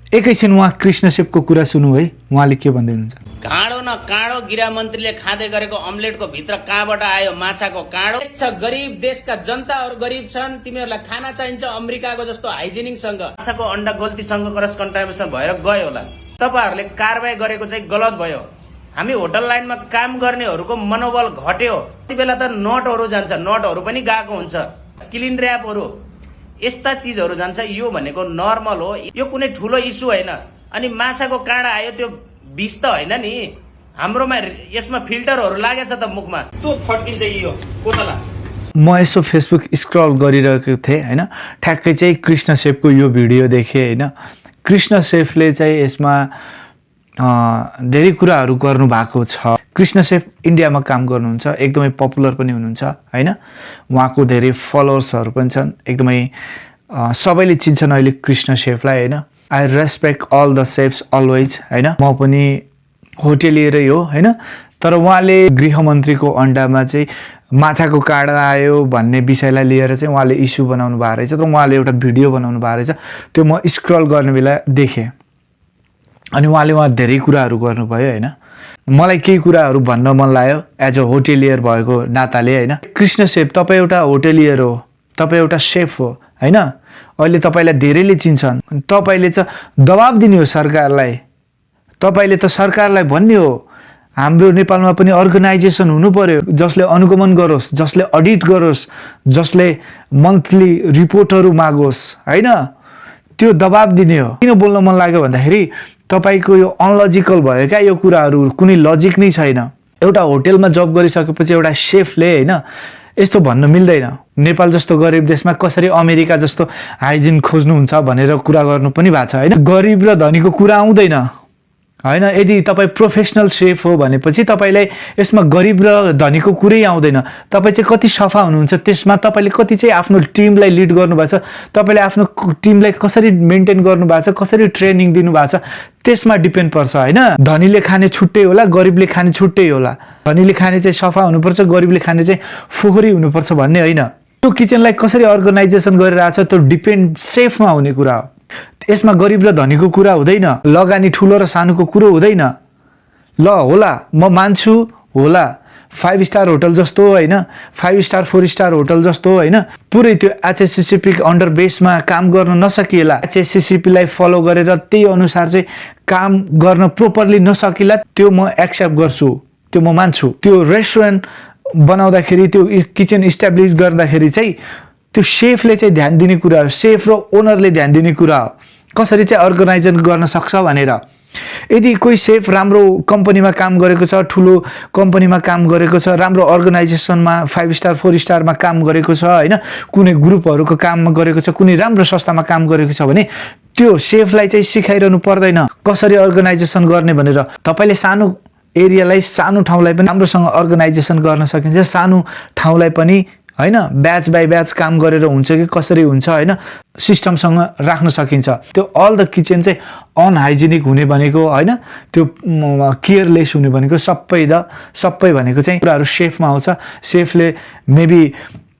एकैछिन उहाँ कृष्ण शेफको कुरा सुनौँ है, उहाँले के भन्दै हुनुहुन्छ। काँडो न काँडो गृहमन्त्रीले खाँदै गरेको अम्लेटको भित्र कहाँबाट आयो माछाको काँडो? देश छ गरिब, देशका जनताहरू गरिब छन्, तिमीहरूलाई खाना चाहिन्छ अमेरिकाको जस्तो हाइजेनिकसँग। माछाको अण्डा गल्तीसँग क्रस कन्टामिनेसन भएर गयो होला। तपाईहरूले कारबाही गरेको चाहिँ गलत भयो। हामी होटल लाइनमा काम गर्नेहरूको मनोबल घट्यो। त्यति बेला त नटहरू जान्छ, नटहरू पनि गएको हुन्छ, क्लिन ऱ्यापहरू, यस्ता चिजहरू जान्छ। यो भनेको नर्मल हो, यो कुनै ठुलो इस्यु होइन। अनि माछाको काँडा आयो, त्यो विष त होइन नि। हाम्रोमा यसमा फिल्टरहरू लागेछ त मुखमा, त्यो फड्किन्छ यो कोतला। म यसो फेसबुक स्क्रल गरिरहेको थिएँ होइन, ठ्याक्कै चाहिँ कृष्ण शेफको यो भिडियो देखेँ होइन। कृष्ण शेफले चाहिँ यसमा धेरै कुराहरू गर्नुभएको छ। कृष्ण शेफ इन्डियामा काम गर्नुहुन्छ, एकदमै पपुलर पनि हुनुहुन्छ होइन। उहाँको धेरै फलोवर्सहरू पनि छन्, एकदमै सबैले चिन्छन् अहिले कृष्ण शेफलाई होइन। I respect all the chefs always होइन। म पनि होटेलिएरै हो होइन। तर उहाँले गृहमन्त्रीको अन्डामा चाहिँ माछाको काँडा आयो भन्ने विषयलाई लिएर चाहिँ उहाँले इस्यु बनाउनु भएको रहेछ। तर उहाँले एउटा भिडियो बनाउनु भएको रहेछ, त्यो म स्क्रल गर्ने बेला देखेँ। अनि उहाँ धेरै कुराहरू गर्नुभयो होइन। मलाई केही कुराहरू भन्न मन लाग्यो एज अ होटेलियर भएको नाताले होइन। कृष्ण शेफ तपाईँ एउटा होटेलियर हो, तपाईँ एउटा शेफ हो होइन। अहिले तपाईँलाई धेरैले चिन्छन्, तपाईँले चाहिँ दबाब दिने हो सरकारलाई। तपाईँले त सरकारलाई भन्ने हो हाम्रो नेपालमा पनि अर्गनाइजेसन हुनु पर्यो जसले अनुगमन गरोस्, जसले अडिट गरोस्, जसले मन्थली रिपोर्टहरू मागोस् होइन। त्यो दबाब दिने हो। किन बोल्न मन लाग्यो भन्दाखेरि तपाईँको यो अनलजिकल भयो क्या, यो कुराहरू कुनै लजिक नै छैन। एउटा होटेलमा जब गरिसकेपछि एउटा शेफले होइन यस्तो भन्न मिल्दैन। नेपाल जस्तो गरिब देशमा कसरी अमेरिका जस्तो हाइजिन खोज्नुहुन्छ भनेर कुरा गर्नु पनि भएको छ होइन। गरिब र धनीको कुरा आउँदैन होइन। यदि तपाईँ प्रोफेसनल शेफ हो भनेपछि तपाईँलाई यसमा गरिब र धनीको कुरै आउँदैन। तपाईँ चाहिँ कति सफा हुनुहुन्छ त्यसमा, तपाईँले कति चाहिँ आफ्नो टिमलाई लिड गर्नुभएको छ, तपाईँले आफ्नो टिमलाई कसरी मेन्टेन गर्नुभएको छ, कसरी ट्रेनिङ दिनुभएको छ, त्यसमा डिपेन्ड पर्छ होइन। धनीले खाने छुट्टै होला, गरिबले खाने छुट्टै होला। धनीले खाने चाहिँ सफा हुनुपर्छ, गरिबले खाने चाहिँ फोहोरी हुनुपर्छ भन्ने होइन। त्यो किचनलाई कसरी अर्गनाइजेसन गरिरहेछ त्यो डिपेन्ड सेफमा हुने कुरा हो। यसमा गरिब र धनीको कुरा हुँदैन, लगानी ठुलो र सानोको कुरो हुँदैन। ल होला म मान्छु होला 5 स्टार होटल जस्तो होइन, 5 स्टार 4 स्टार होटल जस्तो होइन, पुरै त्यो एचएससीसीपी अन्डर बेसमा काम गर्न नसकिएला, एचएससीसीपीलाई फलो गरेर त्यही अनुसार चाहिँ काम गर्न प्रोपरली नसकिएला, त्यो म एक्सेप्ट गर्छु, त्यो म मान्छु। त्यो रेस्टुरेन्ट बनाउँदाखेरि, त्यो किचन इस्टाब्लिस गर्दाखेरि चाहिँ त्यो शेफले चाहिँ ध्यान दिने कुरा हो, शेफ र ओनरले ध्यान दिने कुरा हो कसरी चाहिँ अर्गनाइजन गर्न सक्छ भनेर। यदि कोही शेफ राम्रो कम्पनीमा काम गरेको छ, ठुलो कम्पनीमा काम गरेको छ, राम्रो अर्गनाइजेसनमा 5 स्टार 4 स्टारमा काम गरेको छ होइन, कुनै ग्रुपहरूको काममा गरेको छ, कुनै राम्रो संस्थामा काम गरेको छ भने त्यो शेफलाई चाहिँ सिकाइरहनु पर्दैन कसरी अर्गनाइजेसन गर्ने भनेर। तपाईँले सानो एरियालाई, सानो ठाउँलाई पनि राम्रोसँग अर्गनाइजेसन गर्न सकिन्छ, सानो ठाउँलाई पनि होइन ब्याच बाई ब्याच काम गरेर हुन्छ कि कसरी हुन्छ होइन, सिस्टमसँग राख्न सकिन्छ। त्यो अल द किचन चाहिँ अनहाइजेनिक हुने भनेको होइन, त्यो केयरलेस हुने भनेको सबै भनेको चाहिँ कुराहरू शेफमा आउँछ। शेफले मेबी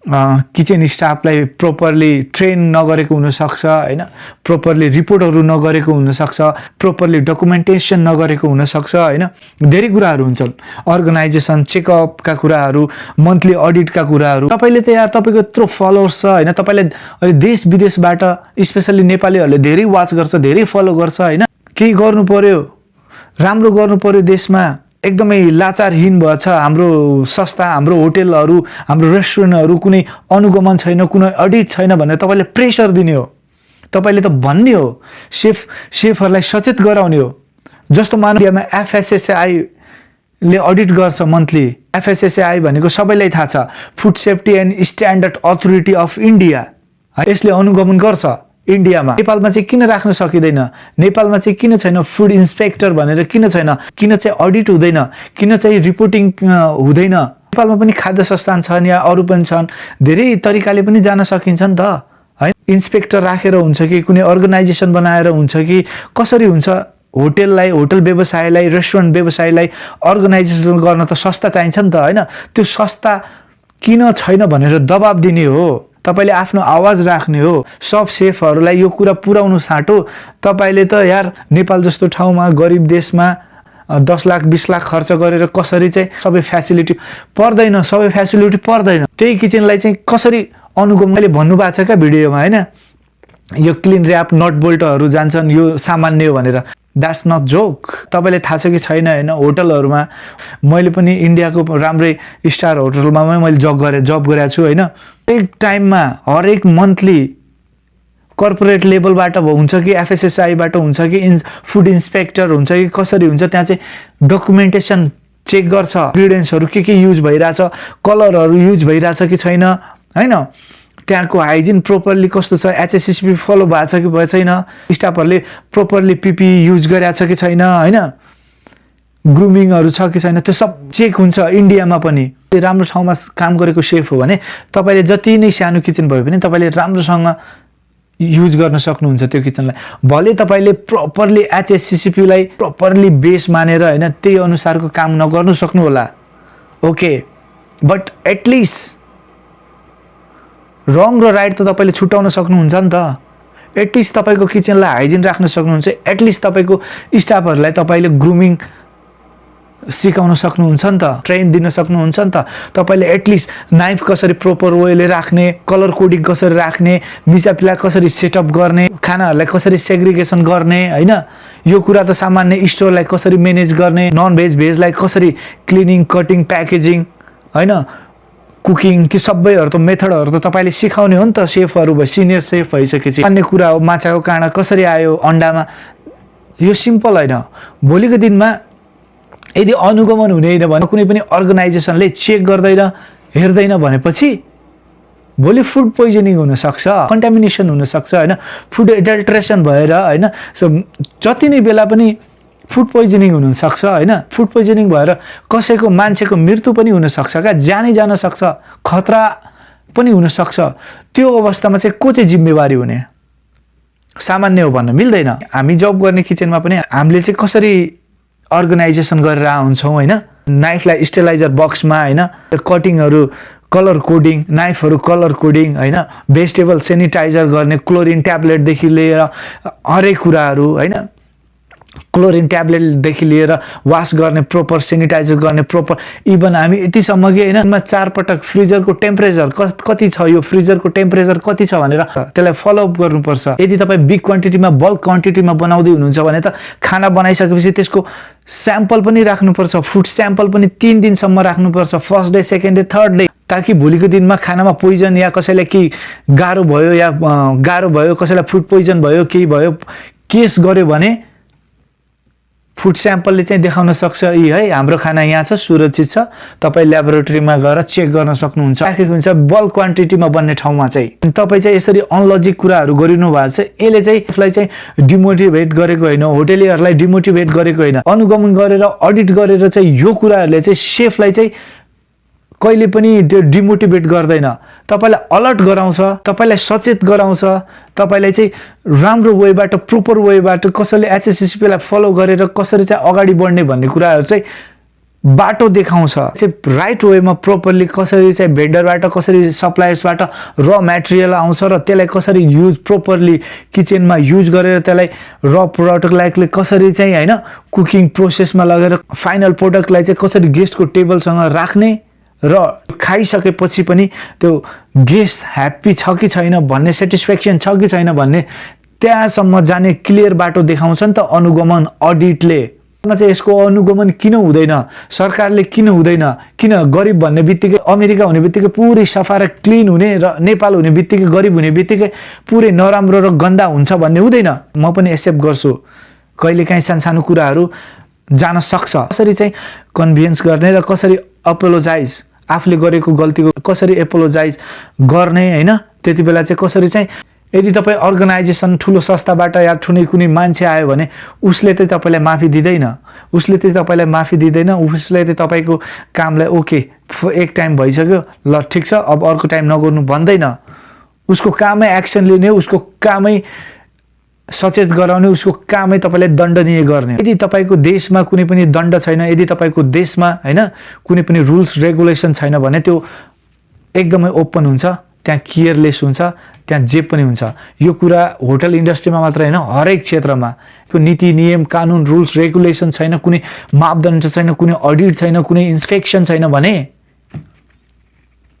किचन स्टाफलाई प्रोपरली ट्रेन नगरेको हुनसक्छ होइन, प्रोपरली रिपोर्टहरू नगरेको हुनसक्छ, प्रोपरली डकुमेन्टेसन नगरेको हुनसक्छ होइन। धेरै कुराहरू हुन्छन्, अर्गनाइजेसन चेकअपका कुराहरू, मन्थली अडिटका कुराहरू। तपाईँले त यार तपाईँको यत्रो फलोवर्स छ होइन, तपाईँले अहिले देश विदेशबाट स्पेसल्ली नेपालीहरूले धेरै वाच गर्छ, धेरै फलो गर्छ होइन। केही गर्नु पर्यो, राम्रो गर्नु पर्यो, देशमा एकदमै लाचारहीन भएछ हाम्रो संस्था, हाम्रो होटेलहरू, हाम्रो रेस्टुरेन्टहरू, कुनै अनुगमन छैन, कुनै अडिट छैन भनेर तपाईँले प्रेसर दिने हो, तपाईँले त भन्ने हो, शेफहरूलाई सचेत गराउने हो। जस्तो मानव एफएसएसआईले अडिट गर्छ मन्थली। एफएसएसआई भनेको सबैलाई थाहा छ, food safety and standard authority of India. यसले अनुगमन गर्छ इन्डियामा। नेपालमा चाहिँ किन राख्न सकिँदैन, नेपालमा चाहिँ किन छैन फुड इन्सपेक्टर भनेर, किन छैन, किन चाहिँ अडिट हुँदैन, किन चाहिँ रिपोर्टिङ हुँदैन। नेपालमा पनि खाद्य संस्थान छन् या अरू पनि छन्, धेरै तरिकाले पनि जान सकिन्छ नि त है। इन्सपेक्टर राखेर हुन्छ कि कुनै अर्गनाइजेसन बनाएर हुन्छ कि कसरी हुन्छ। होटललाई, होटल व्यवसायलाई, रेस्टुरेन्ट व्यवसायलाई अर्गनाइजेसन गर्न त संस्था चाहिन्छ नि त होइन। त्यो संस्था किन छैन भनेर दबाब दिने हो। तपाईले आफ्नो आवाज राख्ने हो। सब सेफहरूलाई यो कुरा पुर्याउनु साटो तपाईले त यार नेपाल जस्तो ठाउँमा गरिब देशमा 10 लाख 20 लाख खर्च गरेर कसरी चाहिँ सबै फ्यासिलिटी पर्दैन, सबै फ्यासिलिटी पर्दैन। त्यही किचनलाई चाहिँ कसरी अनुगमनले भन्नुभएको छ क्या भिडियोमा हैन, यो क्लिन र्याप नट बोल्टहरू जान्छन्, यो सामान्य हो भनेर। That's not joke. तपाईलाई थाहा छ कि छैन हैन, होटलहरुमा मैले पनि इन्डियाको राम्रै स्टार होटलमा मैले जब गरेको छु हैन। एक टाइममा हरेक मन्थली कर्पोरेट लेभलबाट हुन्छ कि एफएसएसआई बाट हुन्छ कि फुड इन्स्पेक्टर हुन्छ कि कसरी हुन्छ, त्यहाँ चाहिँ डकुमेन्टेसन चेक गर्छ, इन्ग्रेडियन्ट्सहरु के युज भइराछ, कलरहरु युज भइराछ कि छैन हैन, त्यहाँको हाइजिन प्रोपरली कस्तो छ, एचएसएसपी फलो भएको छ कि भए छैन, स्टाफहरुले प्रोपरली पीपी युज गरेछ कि छैन हैन, ग्रुमिङहरु छ कि छैन, त्यो सब चेक हुन्छ इन्डियामा पनि। राम्रो ठाउँमा काम गरेको शेफ हो भने तपाईले जति नै सानो किचन भए पनि तपाईले राम्रोसँग युज गर्न सक्नुहुन्छ त्यो किचनलाई। भले तपाईले प्रपरली एचएससीसीपी लाई प्रपरली बेस मानेर हैन त्यही अनुसारको काम नगर्नु सक्नु होला, ओके, बट एटलिस्ट रङ र राइट त तपाईले छुटाउन सक्नुहुन्छ नि त। एटलिस्ट तपाईको किचनलाई हाइजिन राख्न सक्नुहुन्छ, एटलिस्ट तपाईको स्टाफहरुलाई तपाईले ग्रुमिङ सिकाउन सक्नुहुन्छ नि त, ट्रेन दिन सक्नुहुन्छ नि त। तपाईले एटलिस्ट नाइफ कसरी प्रोपर वेले राख्ने, कलर कोडिङ कसरी राख्ने, मिसापिला कसरी सेटअप गर्ने, खानाहरुलाई कसरी सेग्रिगेसन गर्ने हैन, यो कुरा त सामान्य स्टोरलाई कसरी म्यानेज गर्ने, नन भेज भेजलाई कसरी क्लिनिङ कटिङ प्याकेजिङ हैन कुकिङ, त्यो सबैहरु त मेथडहरु त तपाईले सिकाउने हो नि त। शेफहरु भए सिनियर शेफ भइसकेपछि अन्य कुरा हो, माछाको काँडा कसरी आयो अन्डामा, यो सिम्पल हैन। भोलिको दिनमा यदि अनुगमन हुँदैन भने कुनै पनि अर्गनाइजेसनले चेक गर्दैन हेर्दैन भनेपछि भोलि फुड पोइजनिङ हुन सक्छ, कन्टामिनेसन हुन सक्छ हैन, फुड एडल्ट्रेसन भएर हैन जति नै बेला पनि फुड पोइजनिङ हुन सक्छ हैन। फुड पोइजनिङ भएर कसैको मान्छेको मृत्यु पनि हुन सक्छ का, जानै जान सक्छ, खतरा पनि हुन सक्छ। त्यो अवस्थामा चाहिँ को चाहिँ जिम्मेवारी हुने, सामान्य हो भन्न मिल्दैन। हामी जब गर्ने किचनमा पनि हामीले चाहिँ कसरी अर्गनाइजेसन गरेर आउँछौँ हैन, नाइफलाई स्टेलाइजर बक्समा हैन, कटिङहरु कलर कोडिङ, नाइफहरु कलर कोडिङ हैन, भेजिटेबल सेनिटाइजर गर्ने, क्लोरिन ट्याब्लेटदेखि लिएर हरेक कुराहरु हैन, क्लोरिन ट्याब्लेटदेखि लिएर वास गर्ने, प्रोपर सेनिटाइजर गर्ने, प्रोपर इभन हामी यतिसम्म कि हैन 4 पटक फ्रिजरको टेम्परेचर कति छ, यो फ्रिजरको टेम्परेचर कति छ भनेर त्यसलाई फलोअप गर्नुपर्छ। यदि तपाई बिग क्वान्टिटीमा बल्क क्वान्टिटीमा बनाउँदै हुनुहुन्छ भने त खाना बनाइसकेपछि त्यसको स्याम्पल पनि राख्नुपर्छ, फुड स्याम्पल पनि 3 दिनसम्म राख्नुपर्छ, first day, second day, third day, ताकि भोलिको दिनमा खानामा पोइजन या कसैलाई के गाह्रो भयो कसैलाई फुड पोइजन भयो केही भयो केस गर्यो भने फुड स्याम्पलले चाहिँ देखाउन सक्छ यी है हाम्रो खाना यहाँ छ, सुरक्षित छ, तपाई ल्याबोरेटरीमा गएर चेक गर्न सक्नुहुन्छ। राखेको हुन्छ बल्क क्वान्टिटीमा बन्ने ठाउँमा चाहिँ। तपाई चाहिँ यसरी अनलजिक कुराहरू गरिनु भएको छ, यसले चाहिँ आफूलाई चाहिँ डिमोटिभेट गरेको हैन, होटेलियरलाई डिमोटिभेट गरेको हैन, अनुगमन गरेर अडिट गरेर चाहिँ यो कुराहरूले चाहिँ शेफलाई चाहिँ कहिले पनि त्यो डिमोटिभेट गर्दैन, तपाईलाई अलर्ट गराउँछ, तपाईलाई सचेत गराउँछ, तपाईलाई चाहिँ राम्रो वेबाट प्रोपर वेबाट कसैले एचएससीपी लाई फलो गरेर कसरी चाहिँ अगाडि बढ्ने भन्ने कुराहरु चाहिँ बाटो देखाउँछ। चाहिँ राइट वेमा प्रोपरली कसरी चाहिँ भेन्डरबाट कसरी सप्लायर्सबाट र मटेरियल आउँछ र त्यसलाई कसरी युज प्रोपरली किचनमा युज गरेर त्यसलाई र प्रोडक्टलाई कसरी चाहिँ हैन कुकिङ प्रोसेसमा लगेर फाइनल प्रोडक्टलाई चाहिँ कसरी गेस्टको टेबलसँग राख्ने र खाइसकेपछि पनि त्यो गेस्ट ह्याप्पी छ कि छैन भन्ने, सेटिस्फ्याक्सन छ कि छैन भन्ने त्यहाँसम्म जाने क्लियर बाटो देखाउँछ नि त अनुगमन अडिटले। चाहिँ यसको अनुगमन किन हुँदैन, सरकारले किन हुँदैन, किन गरिब भन्ने बित्तिकै अमेरिका हुने बित्तिकै पुरै सफा र क्लिन हुने र नेपाल हुने बित्तिकै गरिब हुने बित्तिकै पुरै नराम्रो र गन्दा हुन्छ भन्ने हुँदैन। म पनि एक्सेप्ट गर्छु कहिलेकाहीँ सानो कुराहरू जान सक्छ, कसरी चाहिँ कन्भिन्स गर्ने र कसरी अपोलोजाइज आफूले गरेको गल्तीको कसरी एपोलोजाइज गर्ने हैन, त्यति बेला चाहिँ कसरी चाहिँ यदि तपाई अर्गनाइजेसन ठुलो संस्थाबाट या ठुलै कुनै मान्छे आयो भने उसले चाहिँ तपाईलाई माफी दिदैन, उसले चाहिँ तपाईको कामलाई ओके एक टाइम भइसक्यो ल ठीक छ अब अर्को टाइम नगर्नु भन्दैन, उसको कामै एक्सन लिने, उसको कामै सचेत गराउने, उसको कामै तपाईलाई दण्डनीय गर्ने। यदि तपाईको देशमा कुनै पनि दण्ड छैन, यदि तपाईको देशमा हैन कुनै पनि रुल्स रेगुलेसन छैन भने त्यो एकदमै ओपन हुन्छ, त्यहाँ केयरलेस हुन्छ, त्यहाँ जे पनि हुन्छ। यो कुरा होटल इन्डस्ट्रीमा मात्र होइन, हरेक क्षेत्रमा नीति नियम कानुन रुल्स रेगुलेसन छैन, कुनै मापदण्ड छैन, कुनै अडिट छैन, कुनै इन्स्पेक्सन छैन भने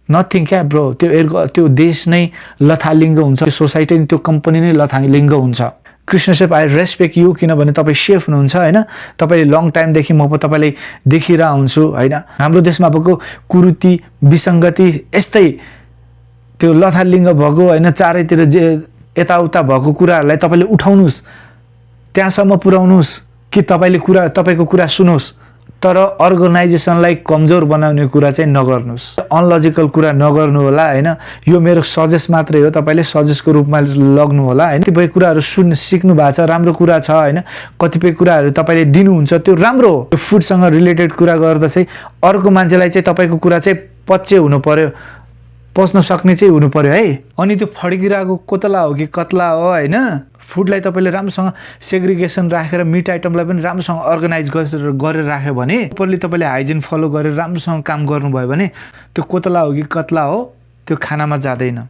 नथिङ क्या ब्रो। त्यो देश नै लथालिङ्ग हुन्छ, त्यो सोसाइटी त्यो कम्पनी नै लथालिङ्ग हुन्छ। Krishna chef, I respect you, किनभने तपाईँ सेफ हुनुहुन्छ होइन। तपाईँले लङ टाइमदेखि म तपाईँलाई देखिरहेको हुन्छु होइन। हाम्रो देशमा भएको कुरीति विसङ्गति यस्तै त्यो लथालिङ्ग भएको होइन, चारैतिर जे यताउता भएको कुराहरूलाई तपाईँले उठाउनुहोस्, त्यहाँसम्म पुर्याउनुहोस् कि तपाईँको कुरा सुनोस्, तर अर्गनाइजेसनलाई कमजोर बनाउने कुरा चाहिँ नगर्नुहोस्, अनलजिकल कुरा नगर्नु होला होइन। यो मेरो सजेस्ट मात्रै हो, तपाईँले सजेस्टको रूपमा लग्नु होला होइन। कतिपय कुराहरू सिक्नु भएको छ, राम्रो कुरा छ होइन। कतिपय कुराहरू तपाईँले दिनुहुन्छ त्यो राम्रो हो। त्यो फुडसँग रिलेटेड कुरा गर्दा चाहिँ अर्को मान्छेलाई चाहिँ तपाईँको कुरा चाहिँ पच्चे हुनु पर्यो, पस्न सक्ने चाहिँ हुनु पर्यो है। अनि त्यो फड्किरहेको कोतला हो कि कत्ला हो होइन। फुडलाई तपाईँले राम्रोसँग सेग्रिगेसन राखेर मिट आइटमलाई पनि राम्रोसँग अर्गनाइज गरेर राख्यो भने, प्रपरली तपाईँले हाइजिन फलो गरेर राम्रोसँग काम गर्नुभयो भने त्यो कोतला हो कि कत्ला हो त्यो खानामा जाँदैन।